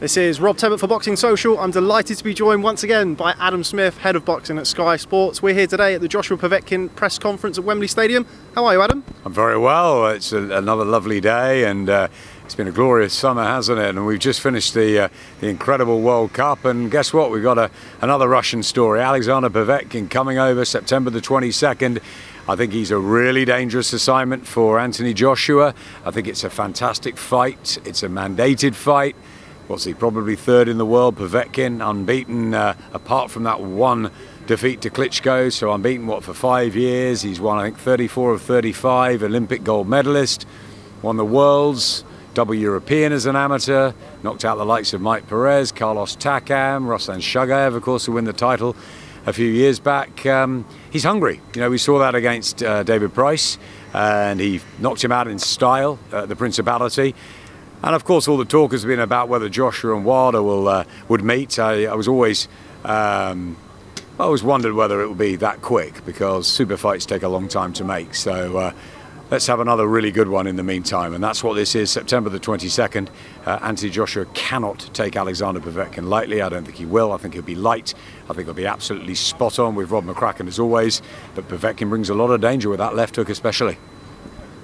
This is Rob Tebbutt for Boxing Social. I'm delighted to be joined once again by Adam Smith, Head of Boxing at Sky Sports. We're here today at the Joshua-Povetkin press conference at Wembley Stadium. How are you, Adam? I'm very well. It's another lovely day, and it's been a glorious summer, hasn't it? And we've just finished the incredible World Cup, and guess what? We've got another Russian story. Alexander Povetkin coming over September the 22nd. I think he's a really dangerous assignment for Anthony Joshua. I think it's a fantastic fight. It's a mandated fight. What's he, probably third in the world, Povetkin, unbeaten apart from that one defeat to Klitschko, so unbeaten, for 5 years. He's won, I think, 34 of 35, Olympic gold medalist, won the Worlds, double European as an amateur, knocked out the likes of Mike Perez, Carlos Takam, Ruslan Shagayev, of course, to win the title a few years back. He's hungry. You know, we saw that against David Price, and he knocked him out in style at the Principality. And of course, all the talk has been about whether Joshua and Wilder would meet. I always wondered whether it would be that quick, because super fights take a long time to make. So let's have another really good one in the meantime, and that's what this is. September the 22nd. Anthony Joshua cannot take Alexander Povetkin lightly. I don't think he will. I think he'll be light. I think he'll be absolutely spot on with Rob McCracken as always. But Povetkin brings a lot of danger with that left hook especially.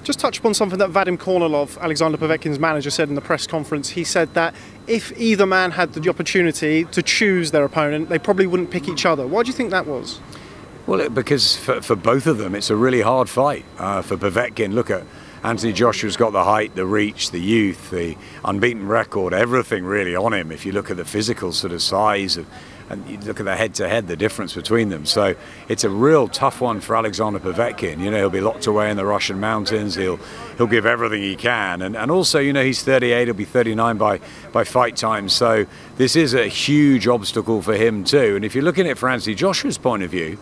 Just touch upon something that Vadim Kornilov, Alexander Povetkin's manager, said in the press conference. He said that if either man had the opportunity to choose their opponent, they probably wouldn't pick each other. Why do you think that was? Well, because for both of them, it's a really hard fight. For Povetkin, look at Anthony Joshua's got the height, the reach, the youth, the unbeaten record, everything really on him. If you look at the physical sort of size and you look at the head-to-head, the difference between them. So it's a real tough one for Alexander Povetkin. You know, he'll be locked away in the Russian mountains. He'll give everything he can. And also, you know, he's 38, he'll be 39 by fight time. So this is a huge obstacle for him too. And if you're looking at it from Anthony Joshua's point of view,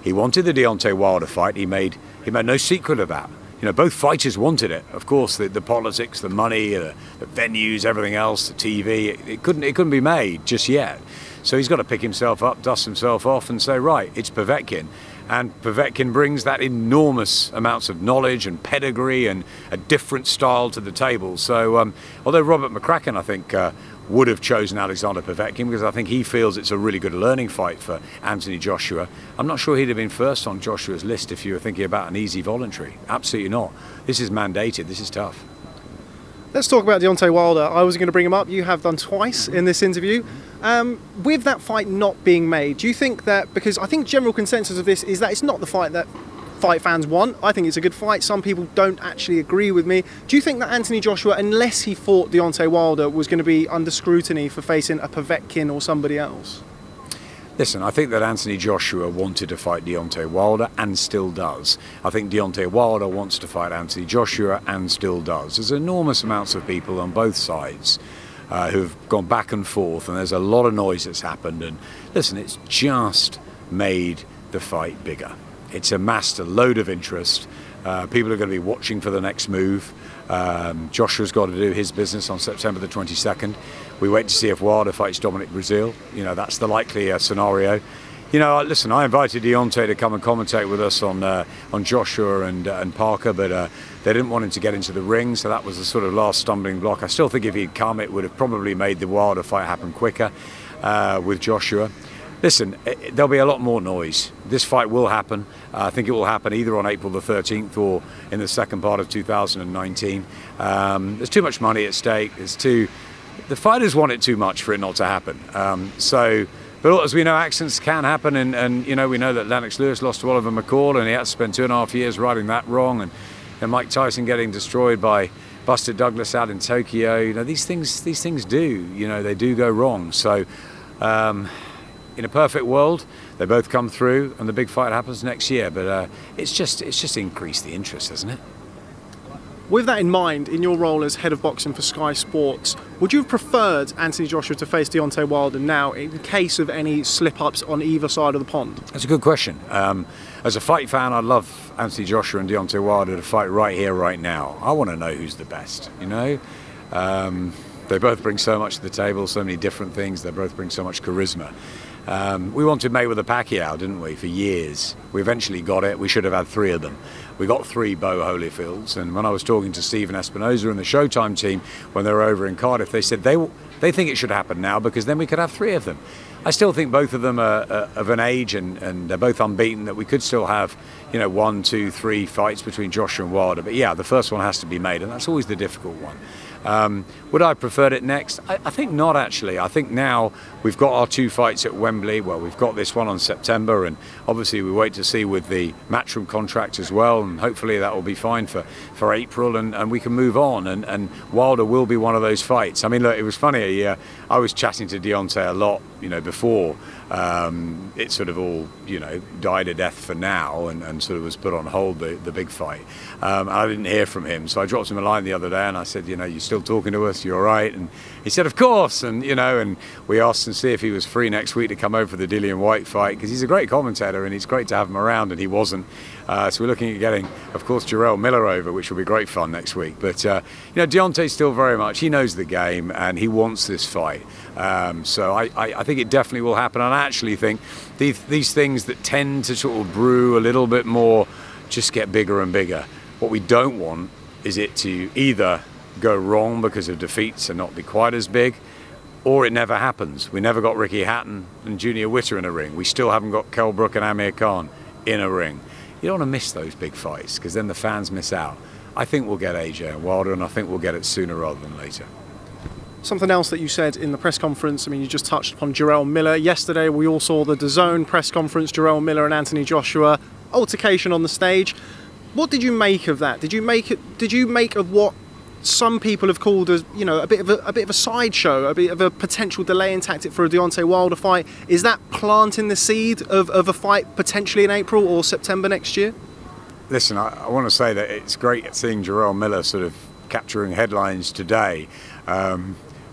he wanted the Deontay Wilder fight. He made no secret of that. You know, both fighters wanted it. Of course, the politics, the money, the venues, everything else, the TV, it couldn't be made just yet. So he's got to pick himself up, dust himself off and say, right, it's Povetkin. And Povetkin brings that enormous amounts of knowledge and pedigree and a different style to the table. So although Robert McCracken, I think, would have chosen Alexander Povetkin because I think he feels it's a really good learning fight for Anthony Joshua, I'm not sure he'd have been first on Joshua's list if you were thinking about an easy voluntary. Absolutely not. This is mandated. This is tough. Let's talk about Deontay Wilder. I was going to bring him up. You have done twice in this interview. With that fight not being made, do you think that, because I think general consensus of this is that it's not the fight that fight fans want. I think it's a good fight. Some people don't actually agree with me. Do you think that Anthony Joshua, unless he fought Deontay Wilder, was going to be under scrutiny for facing a Povetkin or somebody else? Listen, I think that Anthony Joshua wanted to fight Deontay Wilder and still does. I think Deontay Wilder wants to fight Anthony Joshua and still does. There's enormous amounts of people on both sides who've gone back and forth, and there's a lot of noise that's happened. And listen, it's just made the fight bigger. It's amassed a load of interest. People are going to be watching for the next move. Joshua's got to do his business on September the 22nd. We wait to see if Wilder fights Dominic Breazeale. You know, that's the likely scenario. You know, listen, I invited Deontay to come and commentate with us on Joshua and Parker, but they didn't want him to get into the ring, so that was the sort of last stumbling block. I still think if he'd come, it would have probably made the Wilder fight happen quicker with Joshua. Listen, there'll be a lot more noise. This fight will happen. I think it will happen either on April the 13th or in the second part of 2019. There's too much money at stake. The fighters want it too much for it not to happen. But as we know, accidents can happen, and you know, we know that Lennox Lewis lost to Oliver McCall, and he had to spend 2.5 years righting that wrong, and Mike Tyson getting destroyed by Buster Douglas out in Tokyo. You know, these things do. You know, they do go wrong. So. In a perfect world, they both come through and the big fight happens next year. But it's just increased the interest, hasn't it? With that in mind, in your role as head of boxing for Sky Sports, would you have preferred Anthony Joshua to face Deontay Wilder now in case of any slip-ups on either side of the pond? That's a good question. As a fight fan, I'd love Anthony Joshua and Deontay Wilder to fight right here, right now. I want to know who's the best, you know? They both bring so much to the table, so many different things. They both bring so much charisma. We wanted Mayweather Pacquiao, didn't we, for years. We eventually got it. We should have had 3 of them. We got 3 Bo Holyfields, and when I was talking to Stephen Espinosa and the Showtime team when they were over in Cardiff, they said They think it should happen now because then we could have 3 of them. I still think both of them are of an age and they're both unbeaten that we could still have, 1, 2, 3 fights between Joshua and Wilder. But yeah, the first one has to be made, and that's always the difficult one. Would I have preferred it next? I think not, actually. I think now we've got our 2 fights at Wembley. Well, we've got this one on September, and obviously we wait to see with the Matchroom contract as well, and hopefully that will be fine for April, and we can move on, and Wilder will be one of those fights. I mean, look, it was funny. I was chatting to Deontay a lot, before it sort of all, died a death for now and sort of was put on hold, the big fight. I didn't hear from him, so I dropped him a line the other day and I said, you still talking to us? You all right? And he said, of course. And, and we asked him to see if he was free next week to come over for the Dillian-Whyte fight, because he's a great commentator and it's great to have him around, and he wasn't. So we're looking at getting, of course, Jarrell Miller over, which will be great fun next week. But, Deontay still very much, he knows the game and he wants this fight. So I think it definitely will happen. And I actually think these things that tend to sort of brew a little bit more just get bigger and bigger. What we don't want is it to either go wrong because of defeats and not be quite as big, or it never happens. We never got Ricky Hatton and Junior Witter in a ring. We still haven't got Kell, Brook and Amir Khan in a ring. You don't want to miss those big fights because then the fans miss out. I think we'll get AJ and Wilder, and I think we'll get it sooner rather than later. Something else that you said in the press conference, I mean, you just touched upon Jarrell Miller. Yesterday we all saw the DAZN press conference, Jarrell Miller and Anthony Joshua, altercation on the stage. What did you make of that? Did you make of what some people have called as, a bit of a sideshow, a bit of a potential delaying tactic for a Deontay Wilder fight? Is that planting the seed of a fight potentially in April or September next year? Listen, I want to say that it's great seeing Jarrell Miller sort of capturing headlines today.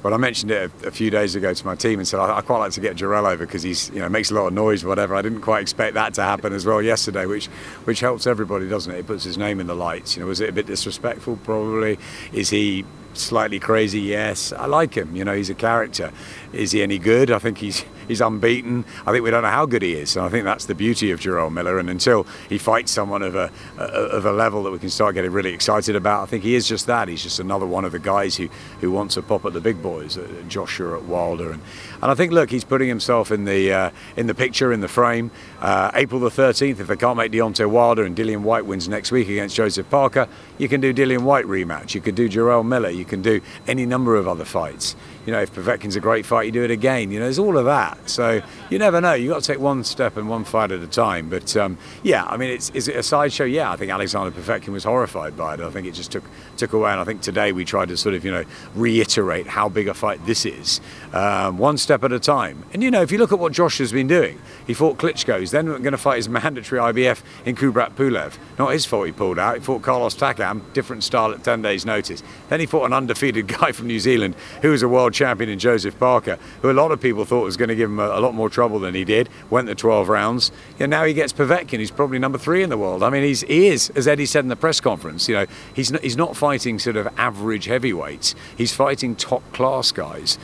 But I mentioned it a few days ago to my team and said I quite like to get Jarrell over because he's makes a lot of noise, whatever. I didn't quite expect that to happen as well yesterday, which helps everybody, doesn't it? It puts his name in the lights. Was it a bit disrespectful? Probably. Is he slightly crazy? Yes. I like him. He's a character. Is he any good? I think he's unbeaten. I think we don't know how good he is, and I think that's the beauty of Jarrell Miller. And until he fights someone of a level that we can start getting really excited about, I think he is just that. He's just another one of the guys who wants to pop at the big boys, at Joshua, at Wilder, and I think, look, he's putting himself in the picture, in the frame. April the 13th, if they can't make Deontay Wilder and Dillian-Whyte wins next week against Joseph Parker, you can do Dillian-Whyte rematch. You can do Jarrell Miller. You can do any number of other fights. If Povetkin's a great fight, you do it again. There's all of that. So you never know. You've got to take one step and one fight at a time. But yeah, I mean, is it a sideshow? Yeah, I think Alexander Povetkin was horrified by it. I think it just took away. And I think today we tried to sort of, reiterate how big a fight this is. One step at a time. And, if you look at what Joshua's been doing, he fought Klitschko. He's then going to fight his mandatory IBF in Kubrat Pulev. Not his fault he pulled out. He fought Carlos Takam, different style at 10 days' notice. Then he fought an undefeated guy from New Zealand who was a world champion in Joseph Parker, who a lot of people thought was going to give him a lot more trouble than he did. Went the 12 rounds. Now he gets Povetkin, who's probably number 3 in the world. I mean, he is, as Eddie said in the press conference, he's not fighting sort of average heavyweights. He's fighting top class guys,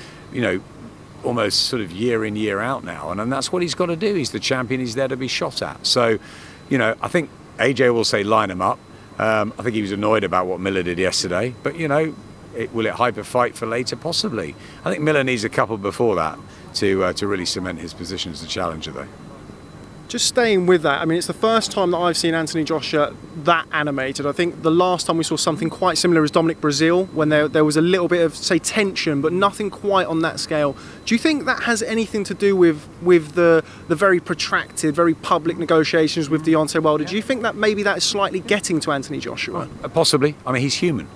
almost sort of year in, year out now. And that's what he's got to do. He's the champion. He's there to be shot at. So, I think AJ will say line him up. I think he was annoyed about what Miller did yesterday. But, will it hype a fight for later? Possibly. I think Miller needs a couple before that to really cement his position as a challenger, though. Just staying with that, I mean, it's the first time that I've seen Anthony Joshua that animated. I think the last time we saw something quite similar was Dominic Breazeale, when there was a little bit of, say, tension, but nothing quite on that scale. Do you think that has anything to do with the very protracted, very public negotiations with Deontay Wilder? Do you think that maybe that is slightly getting to Anthony Joshua? Possibly. I mean, he's human.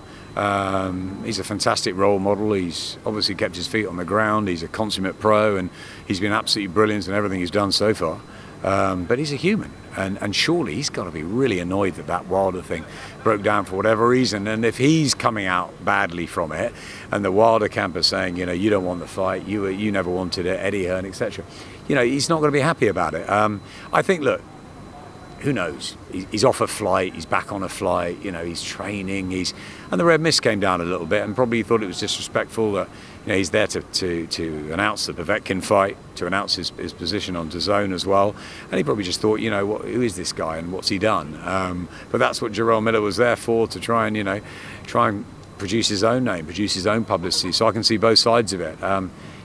He's a fantastic role model. He's obviously kept his feet on the ground. He's a consummate pro, and he's been absolutely brilliant in everything he's done so far. But he's a human, and surely he's got to be really annoyed that Wilder thing broke down for whatever reason. And if he's coming out badly from it, and the Wilder camp is saying, you don't want the fight, you never wanted it, Eddie Hearn, etc., he's not going to be happy about it. I think, look, who knows? He's off a flight, he's back on a flight, he's training, and the red mist came down a little bit, and probably thought it was disrespectful that he's there to announce the Povetkin fight, to announce his position on DAZN as well, and he probably just thought, who is this guy and what's he done? But that's what Jarrell Miller was there for, to try and produce his own name, produce his own publicity. So I can see both sides of it.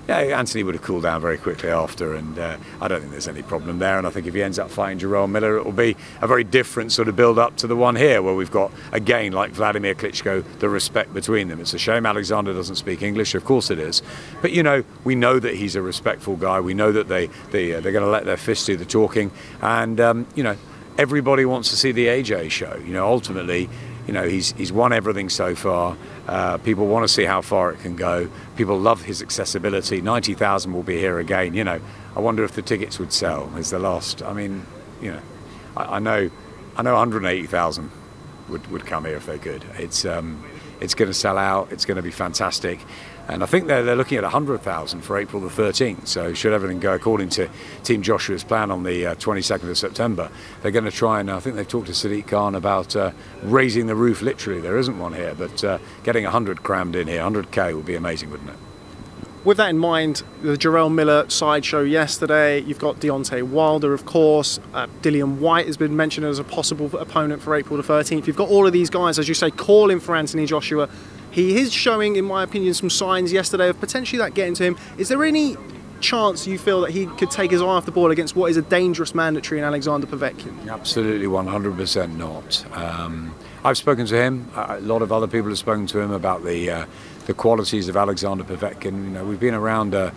Yeah, Anthony would have cooled down very quickly after, and I don't think there's any problem there. And I think if he ends up fighting Jarrell Miller, it will be a very different sort of build-up to the one here, where we've got, again, like Vladimir Klitschko, the respect between them. It's a shame Alexander doesn't speak English, of course it is. But, you know, we know that he's a respectful guy. We know that they're going to let their fists do the talking. And, you know, everybody wants to see the AJ show. You know, ultimately, you know, he's won everything so far. People want to see how far it can go. People love his accessibility. 90,000 will be here again. You know, I wonder if the tickets would sell. Is the last. I mean, you know, I know 180,000 would come here if they could. It's going to sell out. It's going to be fantastic. And I think they're looking at 100,000 for April the 13th. So should everything go according to Team Joshua's plan on the 22nd of September, they're going to try and, I think they've talked to Sadiq Khan about raising the roof literally. There isn't one here, but getting 100 crammed in here, 100K would be amazing, wouldn't it? With that in mind, the Jarrell Miller sideshow yesterday, you've got Deontay Wilder, of course. Dillian-Whyte has been mentioned as a possible opponent for April the 13th. You've got all of these guys, as you say, calling for Anthony Joshua. He is showing, in my opinion, some signs yesterday of potentially that getting to him. Is there any chance you feel that he could take his eye off the ball against what is a dangerous mandatory in Alexander Povetkin? Absolutely, 100% not. I've spoken to him. A lot of other people have spoken to him about the qualities of Alexander Povetkin. You know, we've been around a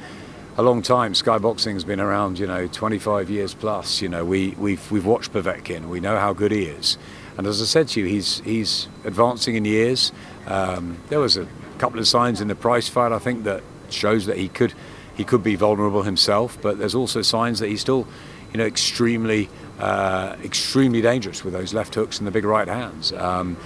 long time. Sky Boxing's been around, you know, 25 years plus. You know, we've watched Povetkin. We know how good he is. And as I said to you, he's advancing in years. There was a couple of signs in the Price fight, I think, that shows that he could be vulnerable himself. But there's also signs that he's still, you know, extremely dangerous with those left hooks and the big right hands.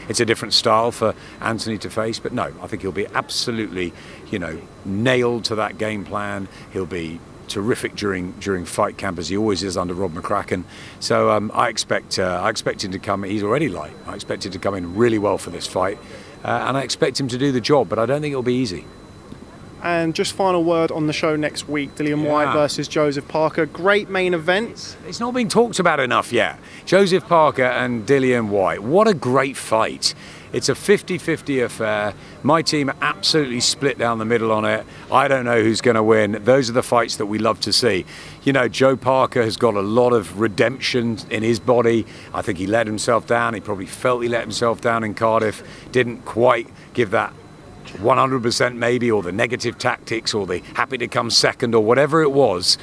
It's a different style for Anthony to face, but no, I think he'll be absolutely, you know, nailed to that game plan. He'll be terrific during fight camp, as he always is under Rob McCracken. So I expect him to come. He's already light. I expect him to come in really well for this fight, and I expect him to do the job. But I don't think it'll be easy. And just final word on the show next week: Dillian-Whyte versus Joseph Parker. Great main event. It's not being talked about enough yet. Joseph Parker and Dillian-Whyte. What a great fight. It's a 50-50 affair. My team are absolutely split down the middle on it. I don't know who's going to win. Those are the fights that we love to see. You know, Joe Parker has got a lot of redemption in his body. I think he let himself down. He probably felt he let himself down in Cardiff. Didn't quite give that 100% maybe, or the negative tactics, or the happy to come second, or whatever it was.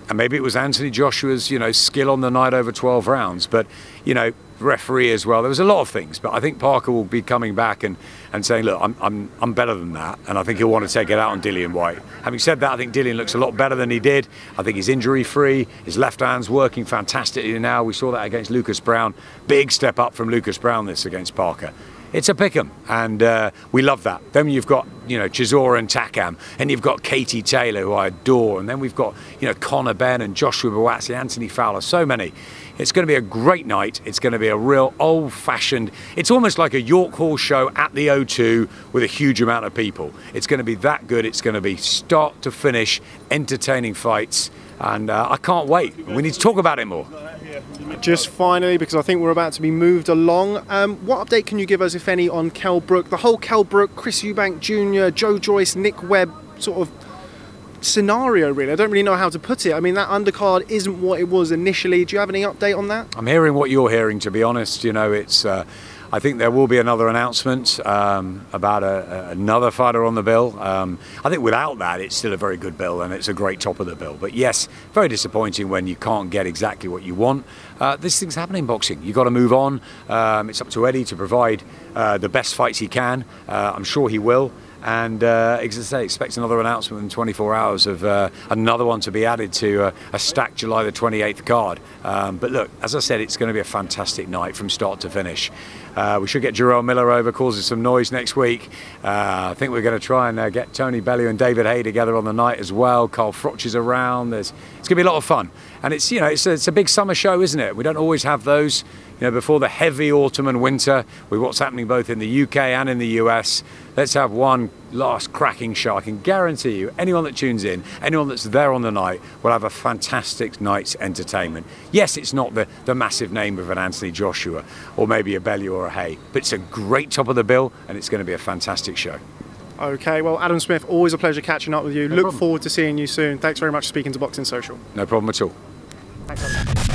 And maybe it was Anthony Joshua's, you know, skill on the night over 12 rounds. But, you know, referee as well. There was a lot of things, but I think Parker will be coming back and saying, look, I'm better than that, and I think he'll want to take it out on Dillian-Whyte. Having said that, I think Dillian looks a lot better than he did. I think he's injury-free. His left hand's working fantastically now. We saw that against Lucas Brown. Big step up from Lucas Brown this against Parker. It's a pick'em, and we love that. Then you've got, you know, Chisora and Takam, and you've got Katie Taylor, who I adore, and then we've got, you know, Conor Benn and Joshua-Povetkin, Anthony Fowler, so many. It's going to be a great night. It's going to be a real old-fashioned, it's almost like a York Hall show at the O2 with a huge amount of people. It's going to be that good. It's going to be start to finish, entertaining fights, and I can't wait. We need to talk about it more. Just finally, because I think we're about to be moved along, what update can you give us, if any, on Kell Brook? The whole Kell Brook, Chris Eubank Jr., Joe Joyce, Nick Webb sort of scenario, really. I don't really know how to put it. I mean, that undercard isn't what it was initially. Do you have any update on that? I'm hearing what you're hearing, to be honest. You know, it's I think there will be another announcement about another fighter on the bill. I think without that, it's still a very good bill, and it's a great top of the bill. But yes, very disappointing when you can't get exactly what you want. This thing's happening in boxing. You've got to move on. It's up to Eddie to provide the best fights he can. I'm sure he will. And as I say, expect another announcement in 24 hours of another one to be added to a stacked July the 28th card. But look, as I said, it's going to be a fantastic night from start to finish. We should get Jarrell Miller over, causing some noise next week. I think we're going to try and get Tony Bellew and David Hay together on the night as well. Carl Froch is around. It's going to be a lot of fun. And it's, you know, it's a big summer show, isn't it? We don't always have those. before the heavy autumn and winter, with what's happening both in the UK and in the US, let's have one last cracking show. I can guarantee you, anyone that tunes in, anyone that's there on the night, will have a fantastic night's entertainment. Yes, it's not the massive name of an Anthony Joshua, or maybe a Bellew or a Hay, but it's a great top of the bill, and it's going to be a fantastic show. Okay, well, Adam Smith, always a pleasure catching up with you. No Look problem. forward to seeing you soon. Thanks very much for speaking to Boxing Social. No problem at all. Thanks, Adam.